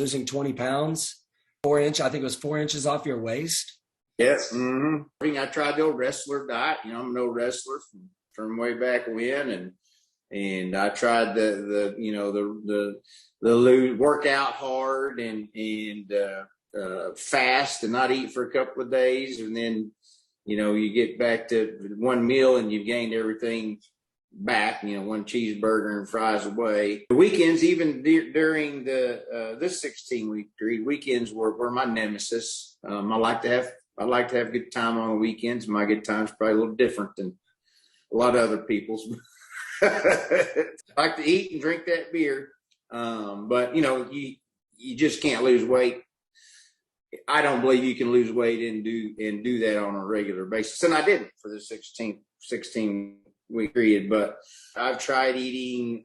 losing 20 pounds, 4 inch, I think it was 4 inches off your waist. Yes. Mm-hmm. I tried the old wrestler diet. I'm an old wrestler from way back when, and I tried the work out hard and fast and not eat for a couple of days, and then you get back to one meal and you've gained everything back. One cheeseburger and fries away. The weekends, even during this 16-week period, weekends were my nemesis. I like to have good time on the weekends. My good time's probably a little different than a lot of other people's. I like to eat and drink that beer, but you just can't lose weight. I don't believe you can lose weight and do that on a regular basis, and I didn't for the 16-week period. But I've tried eating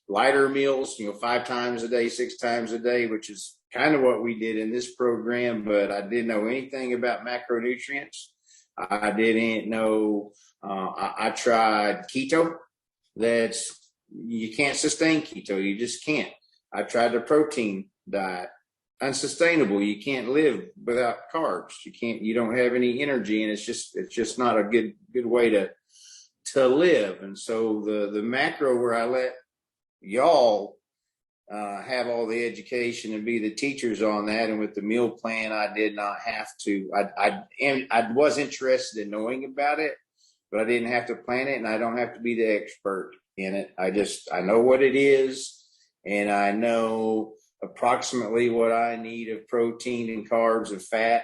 lighter meals, 5 times a day, 6 times a day, which is kind of what we did in this program. But I didn't know anything about macronutrients. I didn't know. I tried keto. You can't sustain keto. You just can't. I tried the protein diet. Unsustainable. You can't live without carbs. You don't have any energy, and it's just not a good way to live. And so the macro, where I let y'all have all the education and be the teachers on that, and with the meal plan, I did not have to. I was interested in knowing about it, but I didn't have to plan it, and I don't have to be the expert in it. I know what it is, and I know approximately what I need of protein and carbs and fat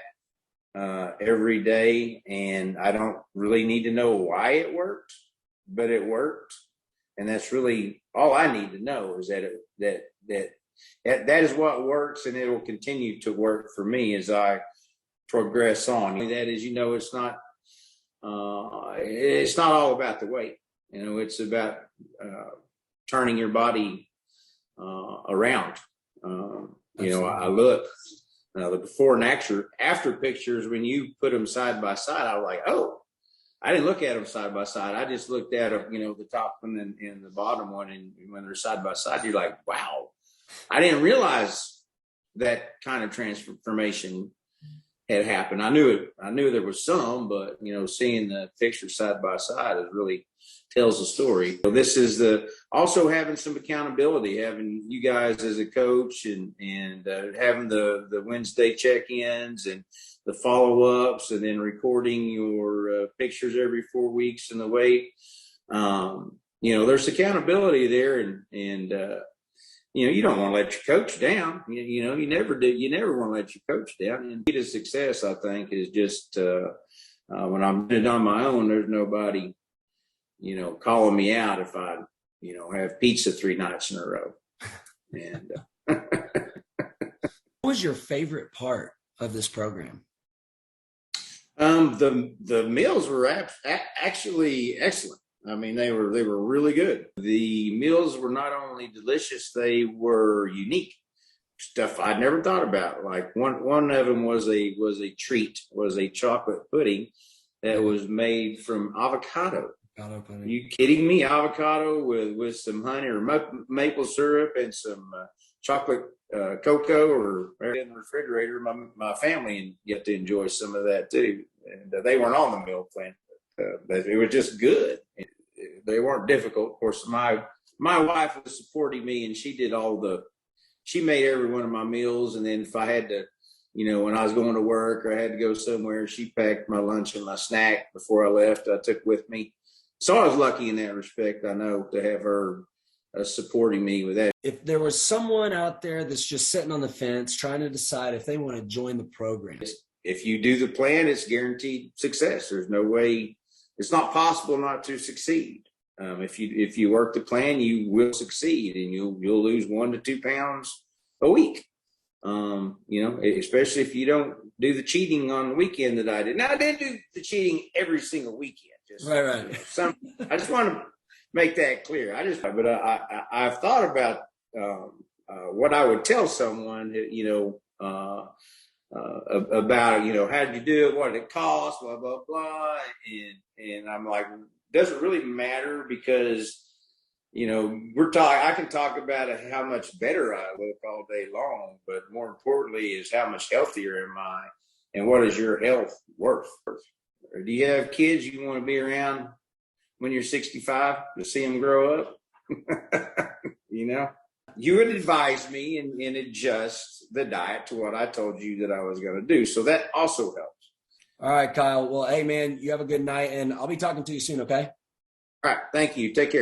every day, and I don't really need to know why it worked, but it worked, and that's really all I need to know, is that that is what works, and it will continue to work for me as I progress on. That is, it's not all about the weight. It's about turning your body around. I look the before and after pictures. When you put them side by side, I was like, oh, I didn't look at them side by side. I just looked at them, the top one and the bottom one. And when they're side by side, you're like, wow, I didn't realize that kind of transformation had happened. I knew there was some, but seeing the picture side by side is really tells the story. So this is also having some accountability, having you guys as a coach, and having the Wednesday check-ins and the follow-ups, and then recording your pictures every 4 weeks in the weight. There's accountability there, and you don't want to let your coach down. You never do. You never want to let your coach down. And the key to success, I think, is just when I'm doing it on my own, there's nobody calling me out if I, have pizza 3 nights in a row. And what was your favorite part of this program? The meals were actually excellent. I mean, they were really good. The meals were not only delicious, they were unique. Stuff I'd never thought about. Like one of them was a treat, was a chocolate pudding that was made from avocado. Are you kidding me? Avocado with some honey or maple syrup and some chocolate cocoa, or in the refrigerator. My family get to enjoy some of that too. And they weren't on the meal plan, but it was just good. They weren't difficult. Of course, my wife was supporting me, and she did she made every one of my meals. And then if I had to, when I was going to work or I had to go somewhere, she packed my lunch and my snack before I left. I took with me. So I was lucky in that respect, I know, to have her supporting me with that. If there was someone out there that's just sitting on the fence trying to decide if they want to join the program. If you do the plan, it's guaranteed success. There's no way, it's not possible not to succeed. If you work the plan, you will succeed, and you'll lose 1 to 2 pounds a week. Especially if you don't do the cheating on the weekend that I did. Now, I didn't do the cheating every single weekend. Right. I just want to make that clear. I've thought about what I would tell someone, about, how did you do it? What did it cost? Blah, blah, blah. And I'm like, doesn't really matter, because I can talk about how much better I look all day long, but more importantly is how much healthier am I, and what is your health worth? Or do you have kids you want to be around when you're 65 to see them grow up? You would advise me and adjust the diet to what I told you that I was going to do. So that also helps. All right, Kyle. Well, hey, man, you have a good night, and I'll be talking to you soon, okay? All right. Thank you. Take care.